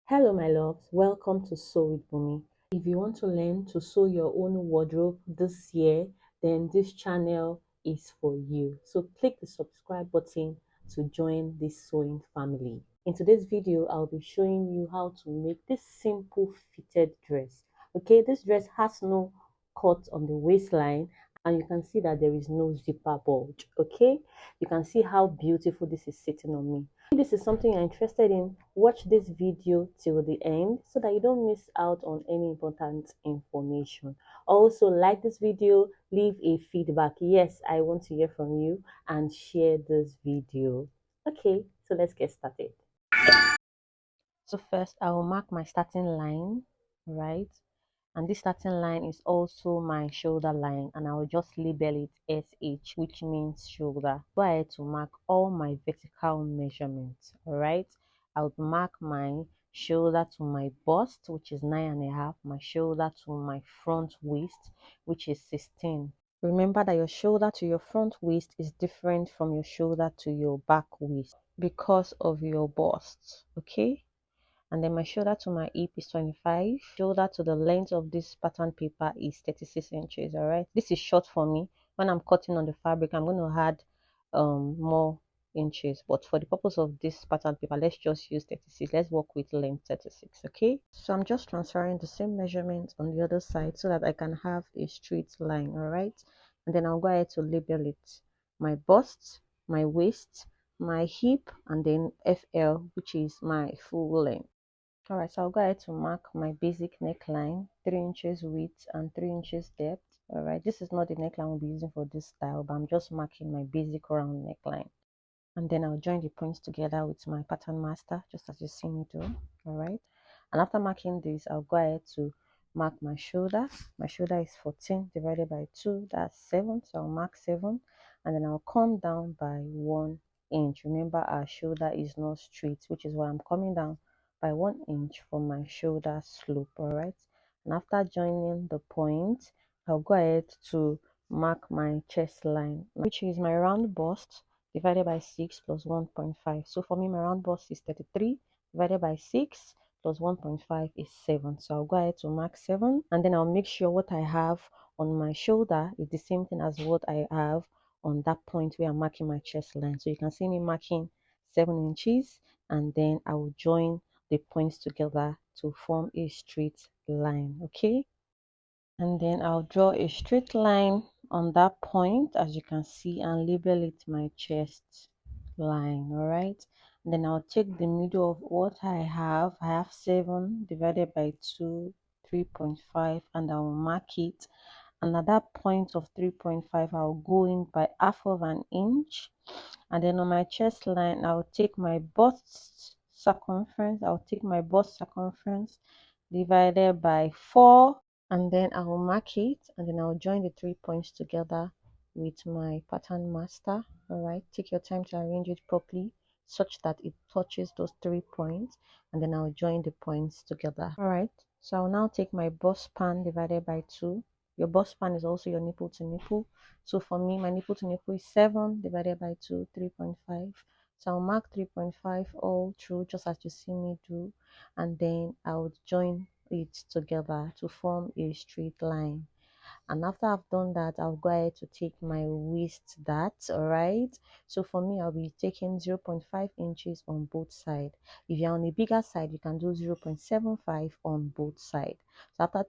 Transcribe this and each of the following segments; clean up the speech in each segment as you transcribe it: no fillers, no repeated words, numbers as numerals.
Hello my loves, welcome to Sew with Bumi. If you want to learn to sew your own wardrobe this year, then this channel is for you. So click the subscribe button to join this sewing family. In today's video, I'll be showing you how to make this simple fitted dress. Okay, this dress has no cut on the waistline and you can see that there is no zipper bulge. Okay, you can see how beautiful this is sitting on me. If this is something you're interested in, watch this video till the end so that you don't miss out on any important information. Also, like this video, leave a feedback. Yes, I want to hear from you and share this video. Okay, so let's get started. So first, I will mark my starting line, right? And this starting line is also my shoulder line, and I will just label it SH, which means shoulder. Go ahead to mark all my vertical measurements. All right, I would mark my shoulder to my bust, which is 9.5, my shoulder to my front waist, which is 16. Remember that your shoulder to your front waist is different from your shoulder to your back waist because of your bust. Okay, and then my shoulder to my hip is 25. Shoulder to the length of this pattern paper is 36 inches. All right, this is short for me. When I'm cutting on the fabric, I'm going to add more inches, but for the purpose of this pattern paper, let's just use 36. Let's work with length 36. Okay, so I'm just transferring the same measurement on the other side so that I can have a straight line. All right, and then I'll go ahead to label it: my bust, my waist, my hip, and then FL, which is my full length. Alright, so I'll go ahead to mark my basic neckline, 3 inches width and 3 inches depth. Alright, this is not the neckline we'll be using for this style, but I'm just marking my basic round neckline. And then I'll join the points together with my pattern master, just as you see me do. Alright, and after marking this, I'll go ahead to mark my shoulder. My shoulder is 14 divided by 2, that's 7, so I'll mark 7. And then I'll come down by 1 inch. Remember, our shoulder is not straight, which is why I'm coming down by 1 inch from my shoulder slope. All right, and after joining the point, I'll go ahead to mark my chest line, which is my round bust divided by 6 plus 1.5. So for me, my round bust is 33 divided by 6 plus 1.5 is 7. So I'll go ahead to mark 7, and then I'll make sure what I have on my shoulder is the same thing as what I have on that point where I'm marking my chest line. So you can see me marking 7 inches, and then I will join the points together to form a straight line. Okay, and then I'll draw a straight line on that point, as you can see, and label it my chest line. All right, and then I'll take the middle of what I have 7 divided by 2, 3.5, and I'll mark it. And at that point of 3.5, I'll go in by half of an inch, and then on my chest line, I'll take my bust circumference divided by 4, and then I will mark it, and then I'll join the 3 points together with my pattern master. All right, take your time to arrange it properly such that it touches those 3 points, and then I'll join the points together. All right, so I'll now take my bust span divided by 2. Your bust span is also your nipple to nipple. So for me, my nipple to nipple is 7 divided by 2, 3.5. So I'll mark 3.5 all through, just as you see me do, and then I'll join it together to form a straight line. And after I've done that, I'll go ahead to take my waist dart. All right, so for me, I'll be taking 0.5 inches on both sides. If you're on a bigger side, you can do 0.75 on both sides. So after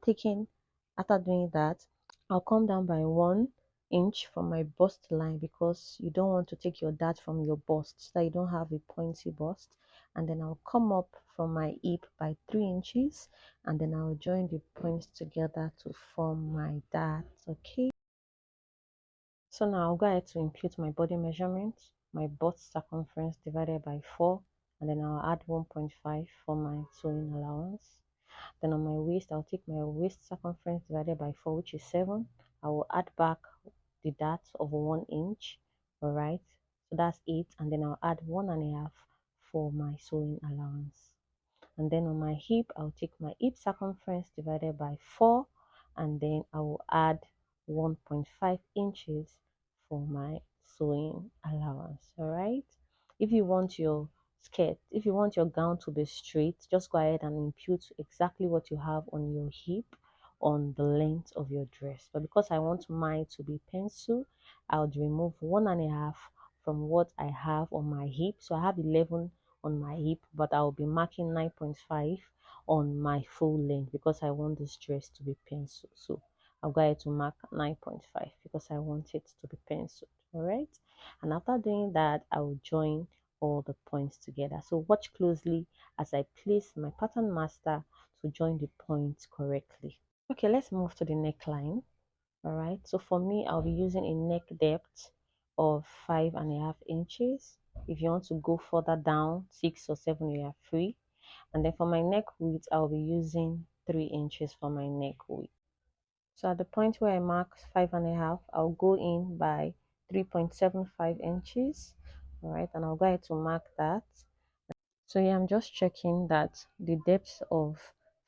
doing that, I'll come down by 1 inch from my bust line, because you don't want to take your dart from your bust so that you don't have a pointy bust. And then I'll come up from my hip by 3 inches, and then I'll join the points together to form my dart. Okay, so now I'll go ahead to impute my body measurement, my bust circumference divided by 4, and then I'll add 1.5 for my sewing allowance. Then on my waist, I'll take my waist circumference divided by 4, which is 7. I will add back the dart of 1 inch. All right, so that's 8, and then I'll add 1.5 for my sewing allowance. And then on my hip, I'll take my hip circumference divided by 4, and then I will add 1.5 inches for my sewing allowance. All right, if you want your skirt. If you want your gown to be straight, just go ahead and impute exactly what you have on your hip on the length of your dress. But because I want mine to be pencil, I would remove 1.5 from what I have on my hip. So I have 11 on my hip, but I will be marking 9.5 on my full length because I want this dress to be pencil. So I'll go ahead to mark 9.5 because I want it to be penciled. All right. And after doing that, I will join all the points together. So watch closely as I place my pattern master to join the points correctly. Okay, let's move to the neckline. All right, so for me, I'll be using a neck depth of 5.5 inches. If you want to go further down, 6 or 7, you are free. And then for my neck width, I'll be using 3 inches for my neck width. So at the point where I mark 5.5, I'll go in by 3.75 inches. All right, and I'll go ahead to mark that. So yeah, I'm just checking that the depth of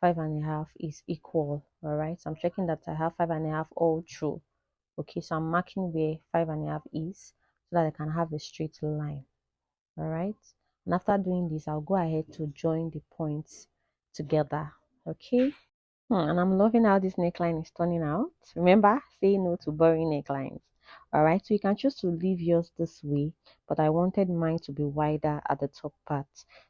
5.5 is equal. All right, so I'm checking that I have 5.5 all through. Okay, so I'm marking where 5.5 is so that I can have a straight line. All right, and after doing this, I'll go ahead to join the points together. Okay. And I'm loving how this neckline is turning out. Remember, say no to boring necklines. Alright, so you can choose to leave yours this way, but I wanted mine to be wider at the top part.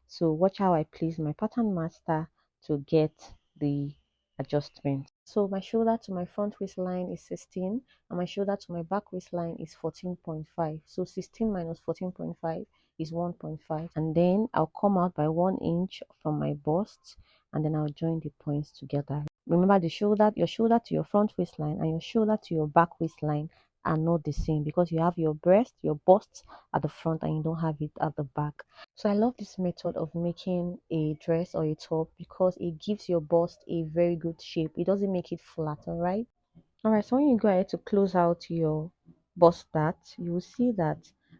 So watch how I place my pattern master to get the adjustment. So my shoulder to my front waistline is 16 and my shoulder to my back waistline is 14.5. So 16 minus 14.5 is 1.5, and then I'll come out by 1 inch from my bust, and then I'll join the points together. Remember, the shoulder, your shoulder to your front waistline and your shoulder to your back waistline are not the same because you have your breast, your bust at the front and you don't have it at the back. So I love this method of making a dress or a top because it gives your bust a very good shape. It doesn't make it flat, all right? All right, so when you go ahead to close out your bust dart, you will see that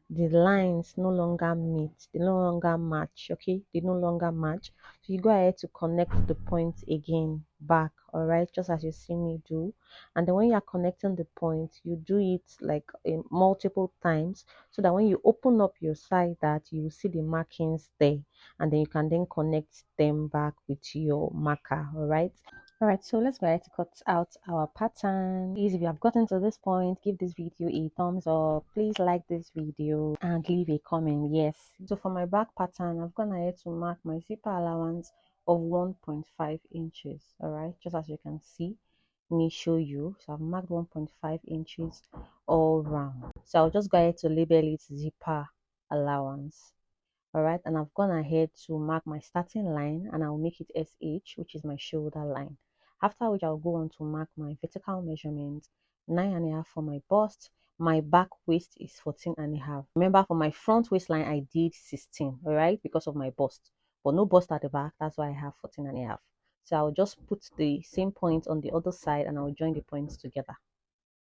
the lines no longer meet, they no longer match. Okay, they no longer match. So you go ahead to connect the points again back, all right, just as you see me do. And then when you are connecting the points, you do it like multiple times so that when you open up your side dart, you will see the markings there, and then you can then connect them back with your marker. All right. All right, so let's go ahead to cut out our pattern. Please, if you have gotten to this point, give this video a thumbs up. Please like this video and leave a comment. Yes, so for my back pattern, I've gone ahead to mark my zipper allowance of 1.5 inches. All right, just as you can see, let me show you. So I've marked 1.5 inches all round. So I'll just go ahead to label it zipper allowance. All right, and I've gone ahead to mark my starting line and I'll make it SH, which is my shoulder line. After which I'll go on to mark my vertical measurement, 9.5 for my bust. My back waist is 14.5. Remember, for my front waistline I did 16, all right, because of my bust, but no bust at the back. That's why I have 14.5. So I'll just put the same point on the other side and I'll join the points together.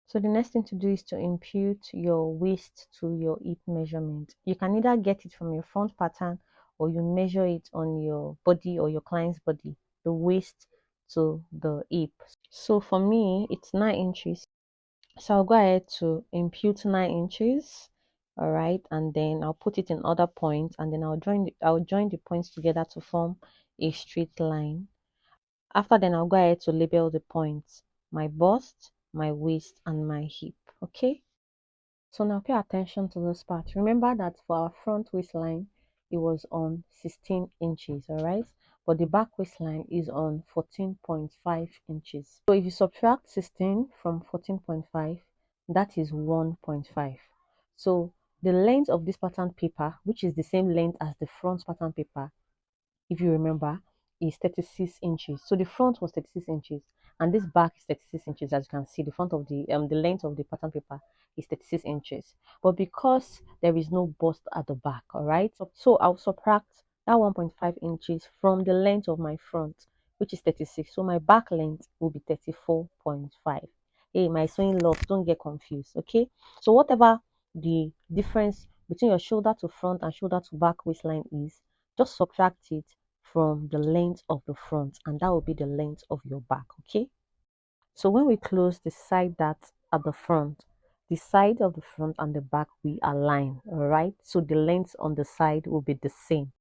So the next thing to do is to impute your waist to your hip measurement. You can either get it from your front pattern or you measure it on your body or your client's body, the waist to the hip. So for me, it's 9 inches. So I'll go ahead to impute 9 inches. All right, and then I'll put it in other points, and then I'll join the points together to form a straight line. After then, I'll go ahead to label the points, my bust, my waist, and my hip. Okay, so now pay attention to this part. Remember that for our front waistline, it was on 16 inches, all right? But the back waistline is on 14.5 inches. So if you subtract 16 from 14.5, that is 1.5. So the length of this pattern paper, which is the same length as the front pattern paper, if you remember, is 36 inches. So the front was 36 inches and this back is 36 inches. As you can see, the front of the length of the pattern paper is 36 inches. But because there is no bust at the back, all right, so I'll subtract that 1.5 inches from the length of my front, which is 36. So my back length will be 34.5. Hey, my sewing loves, don't get confused. Okay, so whatever the difference between your shoulder to front and shoulder to back waistline is, just subtract it from the length of the front and that will be the length of your back. Okay, so when we close the side dart at the front, the side of the front and the back we align, all right, so the length on the side will be the same.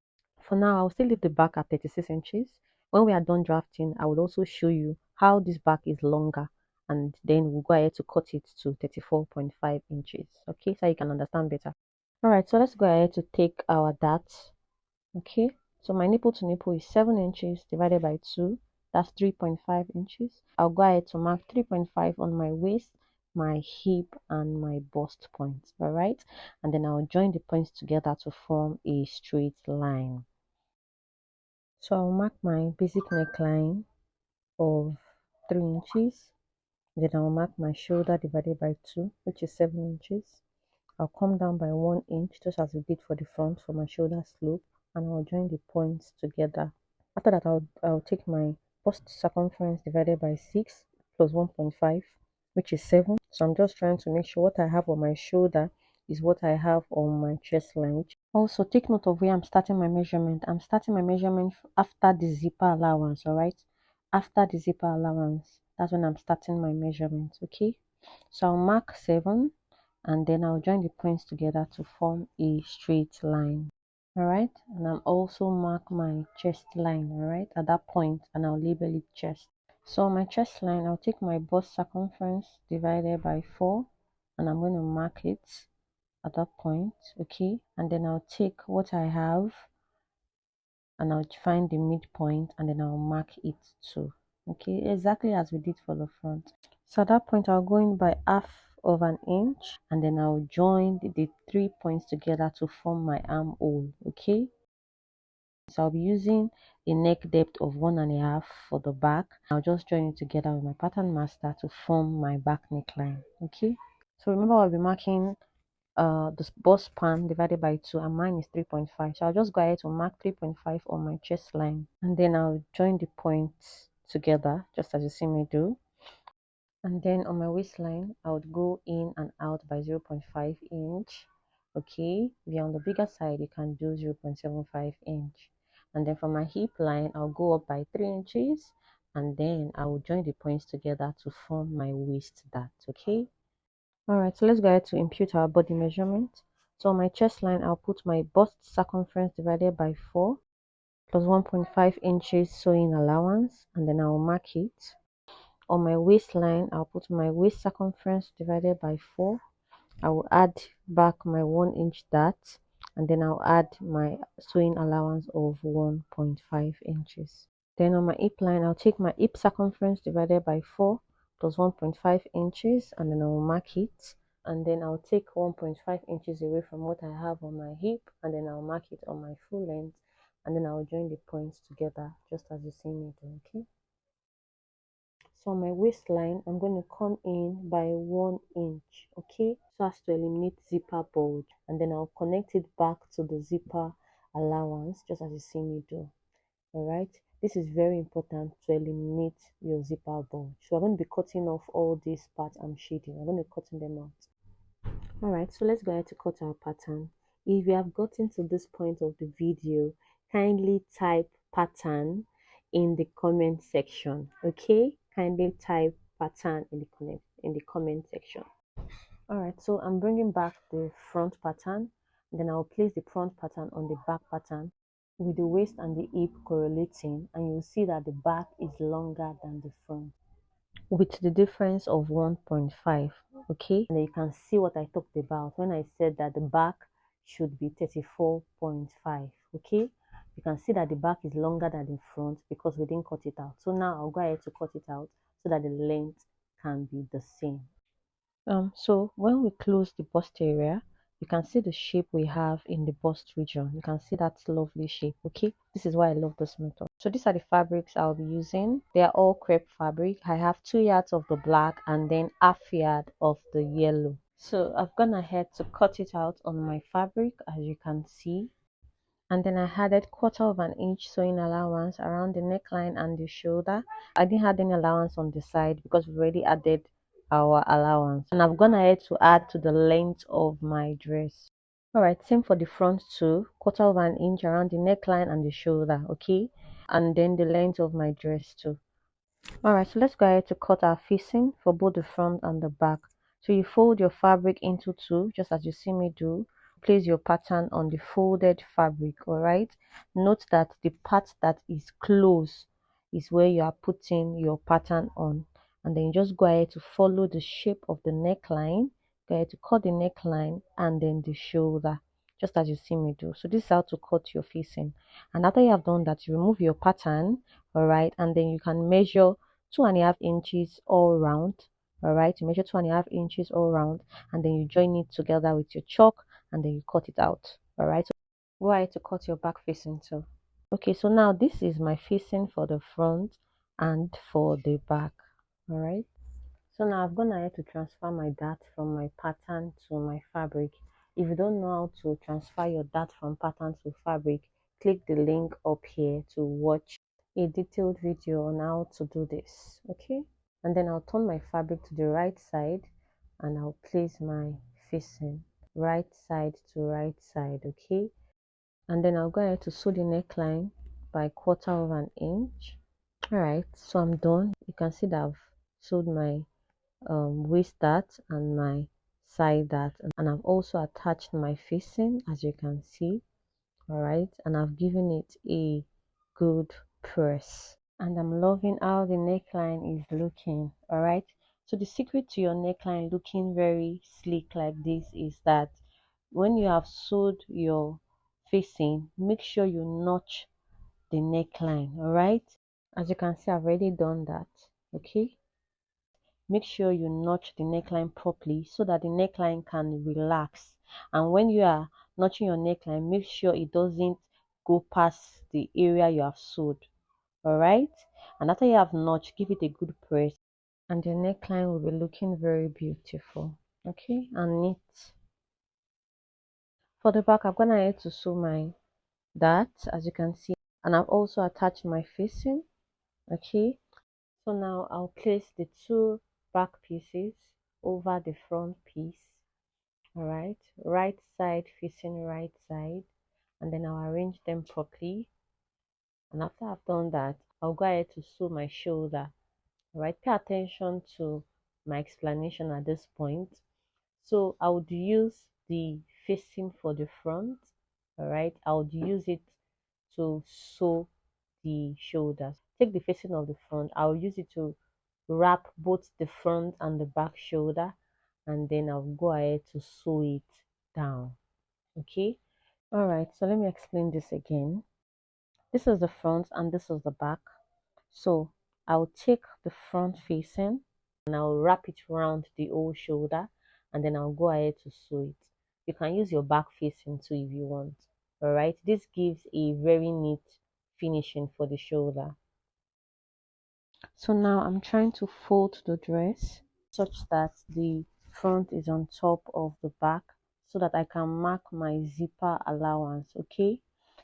For now, I'll still leave the back at 36 inches. When we are done drafting, I will also show you how this back is longer, and then we'll go ahead to cut it to 34.5 inches. Okay, so you can understand better. All right, so let's go ahead to take our dart. Okay, so my nipple to nipple is 7 inches divided by 2. That's 3.5 inches. I'll go ahead to mark 3.5 on my waist, my hip, and my bust point. All right, and then I'll join the points together to form a straight line. So I'll mark my basic neckline of 3 inches. Then I'll mark my shoulder divided by 2, which is 7 inches. I'll come down by 1 inch, just as we did for the front for my shoulder slope, and I'll join the points together. After that, I'll take my bust circumference divided by 6 plus 1.5, which is 7. So I'm just trying to make sure what I have on my shoulder is what I have on my chest line. Also, take note of where I'm starting my measurement. I'm starting my measurement after the zipper allowance, all right? After the zipper allowance, that's when I'm starting my measurement, okay? So I'll mark 7, and then I'll join the points together to form a straight line. All right, and I'll also mark my chest line, all right, at that point, and I'll label it chest. So on my chest line, I'll take my bust circumference divided by 4, and I'm going to mark it at that point, okay, and then I'll take what I have and I'll find the midpoint, and then I'll mark it too, okay, exactly as we did for the front. So at that point, I'll go in by half of an inch, and then I'll join the 3 points together to form my armhole, okay. So I'll be using a neck depth of 1.5 for the back. I'll just join it together with my pattern master to form my back neckline, okay. So remember, I'll be marking the bust span divided by 2, and mine is 3.5. So I'll just go ahead to mark 3.5 on my chest line, and then I'll join the points together just as you see me do. And then on my waistline, I would go in and out by 0.5 inch. Okay, if you're on the bigger side, you can do 0.75 inch. And then from my hip line, I'll go up by 3 inches, and then I will join the points together to form my waist dart. Okay. All right, so let's go ahead to impute our body measurement. So on my chest line, I'll put my bust circumference divided by 4 plus 1.5 inches sewing allowance, and then I'll mark it. On my waistline, I'll put my waist circumference divided by 4. I will add back my 1 inch dart, and then I'll add my sewing allowance of 1.5 inches. Then on my hip line, I'll take my hip circumference divided by 4 plus 1.5 inches, and then I'll mark it. And then I'll take 1.5 inches away from what I have on my hip, and then I'll mark it on my full length, and then I'll join the points together just as you see me do, okay. So on my waistline, I'm going to come in by 1 inch, okay, so as to eliminate zipper bulge, and then I'll connect it back to the zipper allowance just as you see me do. All right, this is very important to eliminate your zipper bulge. So I'm going to be cutting off all these parts I'm shading. I'm going to be cutting them out. All right, so let's go ahead to cut our pattern. If you have gotten to this point of the video, kindly type pattern in the comment section, okay. Kindly type pattern in the comment section. All right, so I'm bringing back the front pattern, then I'll place the front pattern on the back pattern with the waist and the hip correlating, and you'll see that the back is longer than the front with the difference of 1.5, okay. And you can see what I talked about when I said that the back should be 34.5, okay. You can see that the back is longer than the front because we didn't cut it out. So now I'll go ahead to cut it out so that the length can be the same. So when we close the bust area, you can see the shape we have in the bust region. You can see that lovely shape, okay. This is why I love this method. So these are the fabrics I'll be using. They are all crepe fabric. I have 2 yards of the black and then half yard of the yellow. So I've gone ahead to cut it out on my fabric, as you can see, and then I added 1/4 of an inch sewing allowance around the neckline and the shoulder. I didn't add any allowance on the side because we already added our allowance, and I've gone ahead to add to the length of my dress. All right, same for the front too, 1/4 of an inch around the neckline and the shoulder, okay, and then the length of my dress too. All right, so let's go ahead to cut our facing for both the front and the back. So you fold your fabric into 2 just as you see me do. place your pattern on the folded fabric. All right, note that the part that is close is where you are putting your pattern on, and then you just go ahead to follow the shape of the neckline. Go ahead to cut the neckline and then the shoulder, just as you see me do. So this is how to cut your facing. And after you have done that, you remove your pattern. All right, and then you can measure 2.5 inches all round. All right, you measure 2.5 inches all round, and then you join it together with your chalk, and then you cut it out. All right, so go ahead to cut your back facing too. Okay, so now this is my facing for the front and for the back. All right, so now I've gone ahead to transfer my dart from my pattern to my fabric. If you don't know how to transfer your dart from pattern to fabric, click the link up here to watch a detailed video on how to do this. Okay, and then I'll turn my fabric to the right side and I'll place my facing right side to right side. Okay, and then I'll go ahead to sew the neckline by 1/4 inch. All right, so I'm done. You can see that I've sewed my waist dart and my side dart, and I've also attached my facing, as you can see. All right, and I've given it a good press, and I'm loving how the neckline is looking. All right, so the secret to your neckline looking very sleek like this is that when you have sewed your facing, make sure you notch the neckline. All right, as you can see, I've already done that. Okay, make sure you notch the neckline properly so that the neckline can relax. And when you are notching your neckline, make sure it doesn't go past the area you have sewed. All right, and after you have notched, give it a good press, and the neckline will be looking very beautiful. Okay, and neat. For the back, I'm gonna ahead to sew my dart, as you can see, and I've also attached my facing. Okay, so now I'll place the two back pieces over the front piece. All right side facing right side, and then I'll arrange them properly. And after I've done that, I'll go ahead to sew my shoulder. All right, pay attention to my explanation at this point. So I would use the facing for the front. All right, I would use it to sew the shoulders. Take the facing of the front, I'll use it to wrap both the front and the back shoulder, and then I'll go ahead to sew it down. Okay, all right, so let me explain this again. This is the front and this is the back. So I'll take the front facing and I'll wrap it around the whole shoulder, and then I'll go ahead to sew it. You can use your back facing too if you want. All right, this gives a very neat finishing for the shoulder. So now I'm trying to fold the dress such that the front is on top of the back so that I can mark my zipper allowance. Okay,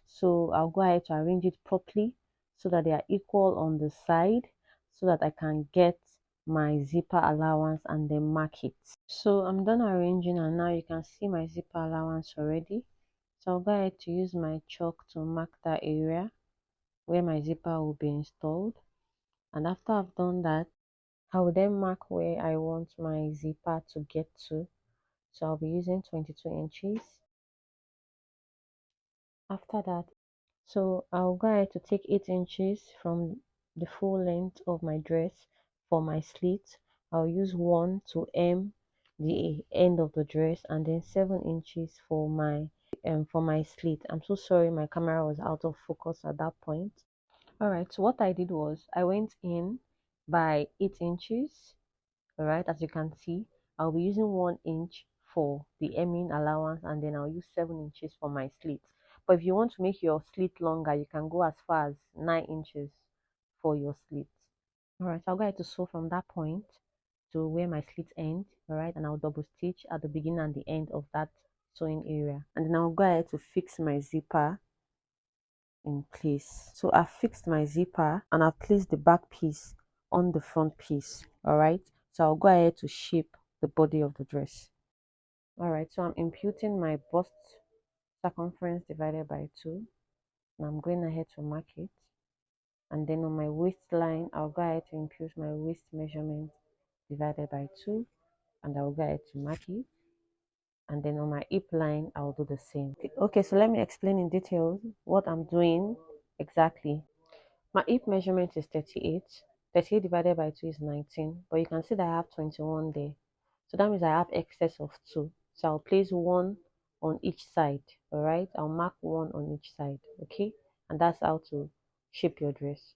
so I'll go ahead to arrange it properly so that they are equal on the side so that I can get my zipper allowance and then mark it. So I'm done arranging, and now you can see my zipper allowance already. So I'll go ahead to use my chalk to mark that area where my zipper will be installed. And after I've done that, I will then mark where I want my zipper to get to. So I'll be using 22 inches. After that, so I'll go ahead to take 8 inches from the full length of my dress for my slit. I'll use 1 to hem the end of the dress, and then 7 inches for my slit. I'm so sorry, my camera was out of focus at that point. All right, so what I did was I went in by 8 inches. All right, as you can see, I'll be using 1 inch for the hemming allowance, and then I'll use 7 inches for my slit. But if you want to make your slit longer, you can go as far as 9 inches for your slit. All right, so I'll go ahead to sew from that point to where my slit end. All right, and I'll double stitch at the beginning and the end of that sewing area, and then I'll go ahead to fix my zipper in place. So I've fixed my zipper and I've placed the back piece on the front piece. All right, so I'll go ahead to shape the body of the dress. All right, so I'm imputing my bust circumference divided by 2, and I'm going ahead to mark it. And then on my waistline, I'll go ahead to impute my waist measurement divided by 2, and I'll go ahead to mark it. and then on my hip line I'll do the same. Okay, so let me explain in detail what I'm doing exactly. My hip measurement is 38. 38 divided by 2 is 19, but you can see that I have 21 there. So that means I have excess of 2. So I'll place 1 on each side, all right? I'll mark 1 on each side, okay? And that's how to shape your dress.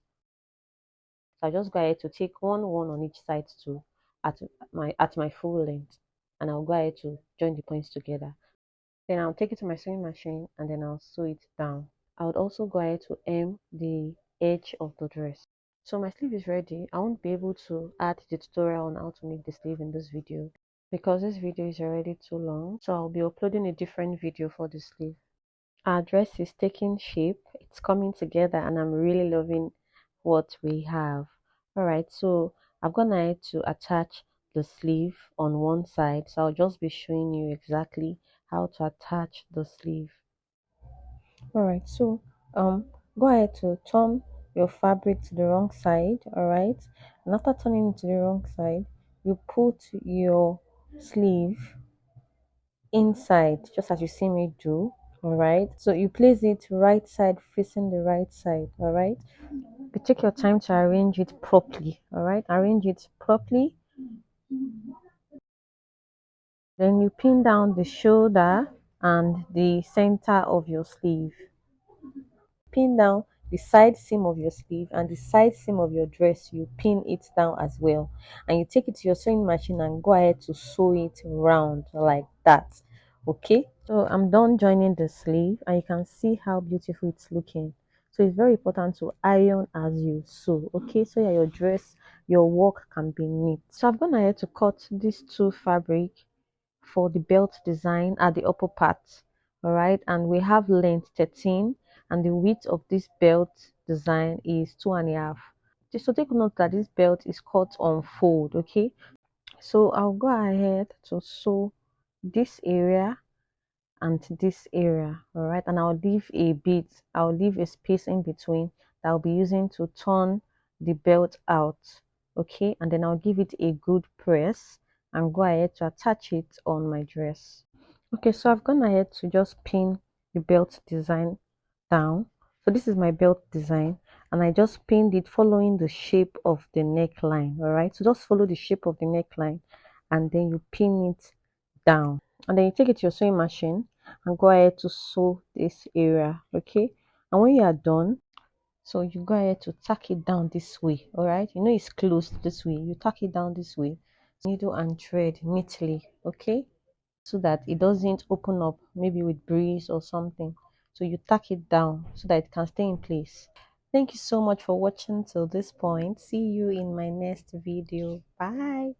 So I just go ahead to take 1 on each side to at my full length, and I'll go ahead to join the points together. Then I'll take it to my sewing machine and then I'll sew it down. I would also go ahead to hem the edge of the dress. So my sleeve is ready. I won't be able to add the tutorial on how to make the sleeve in this video because this video is already too long. So I'll be uploading a different video for the sleeve. Our dress is taking shape. It's coming together and I'm really loving what we have. Alright, so I've gone ahead to attach the sleeve on one side. So I'll just be showing you exactly how to attach the sleeve. Alright, so go ahead to turn your fabric to the wrong side. Alright, and after turning it to the wrong side, you put your sleeve inside just as you see me do. Alright, so you place it right side facing the right side. Alright, you take your time to arrange it properly. Alright, arrange it properly. Then you pin down the shoulder and the center of your sleeve. Pin down the side seam of your sleeve and the side seam of your dress. You pin it down as well, and you take it to your sewing machine and go ahead to sew it round like that. Okay, so I'm done joining the sleeve and you can see how beautiful it's looking. So it's very important to iron as you sew, okay, so yeah, your dress, your work can be neat. So I've gone ahead to cut these two fabric for the belt design at the upper part. All right, and we have length 13 and the width of this belt design is 2.5. So take note that this belt is cut on fold. Okay, so I'll go ahead to sew this area and this area. All right, and I'll leave a space in between that I'll be using to turn the belt out. Okay, and then I'll give it a good press and go ahead to attach it on my dress. Okay, so I've gone ahead to just pin the belt design down. So this is my belt design and I just pinned it following the shape of the neckline. All right, so just follow the shape of the neckline and then you pin it down, and then you take it to your sewing machine and go ahead to sew this area. Okay, and when you are done, so you go ahead to tack it down this way. All right, you know it's closed this way, you tack it down this way, needle and thread neatly. Okay, so that it doesn't open up maybe with breeze or something. So you tack it down so that it can stay in place. Thank you so much for watching till this point. See you in my next video. Bye.